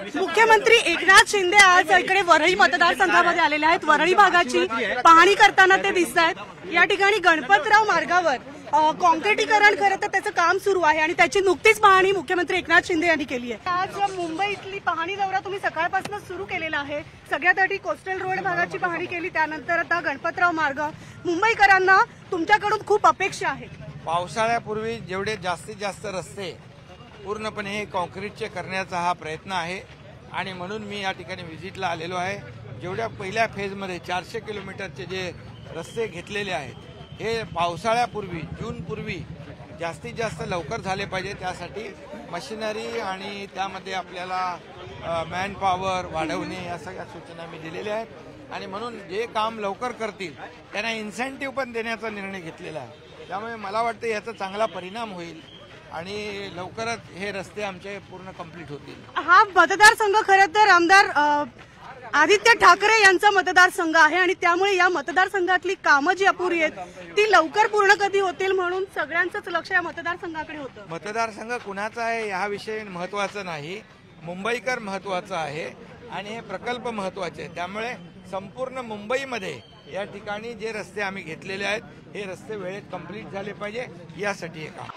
मुख्यमंत्री एकनाथ शिंदे आज इकडे वरळी मतदारसंघामध्ये आलेले आहेत। वरळी भागाची पाहणी करताना ते दिसत आहेत। या ठिकाणी गणपतराव मार्गावर कॉन्क्रिटीकरण खरं तर त्याचं काम सुरू आहे आणि त्याची नुकतीच पाहणी मुख्यमंत्री एकनाथ शिंदे यांनी केली आहे। आज मुंबईतली पाहणी दौरा तुम्ही सकाळपासून सुरू केलेला आहे। सगळ्यात आधी कोस्टल रोड भागाची पाहणी केली, त्यानंतर आता गणपतराव मार्ग। मुंबईकरांना तुमच्याकडून खूप अपेक्षा आहेत। पावसाळ्यापूर्वी जेवढे जास्तीत जास्त रस्ते पूर्णपणे कॉन्क्रीटचे करण्याचा हा प्रयत्न आहे आणि म्हणून मी या ठिकाणी व्हिजिटला आलेलो आहे। जेवढ्या पहिल्या फेजमध्ये 400 किलोमीटरचे जे रस्ते घेतलेले आहेत हे पावसाळ्यापूर्वी जूनपूर्वी जास्तीत जास्त लवकर झाले पाहिजे। त्यासाठी मशिनरी आणि त्यामध्ये आपल्याला मॅन पॉवर वाढवणे या सगळ्या सूचना मी दिलेल्या आहेत आणि म्हणून जे काम लवकर करतील त्यांना इन्सेंटिव्ह पण देण्याचा निर्णय घेतलेला आहे। त्यामुळे मला वाटतं याचा चांगला परिणाम होईल आणि लवकरच हे रस्ते आमचे पूर्ण कंप्लीट होतील। हा मतदारसंघ खरं तर आमदार आदित्य ठाकरे यांचा मतदारसंघ आहे आणि त्यामुळे या मतदारसंघातली कामं जी अपुरी आहेत ती लवकर पूर्ण कधी होतील म्हणून सगळ्यांचंच लक्ष या मतदारसंघाकडे होतं। मतदारसंघ कुणाचा आहे हा विषय महत्वाचा नाही, मुंबईकर महत्वाचा आहे आणि हे प्रकल्प महत्वाचे आहे। त्यामुळे संपूर्ण मुंबईमध्ये या ठिकाणी जे रस्ते आम्ही घेतलेले आहेत हे रस्ते वेळेत कंप्लीट झाले पाहिजे यासाठी हे काम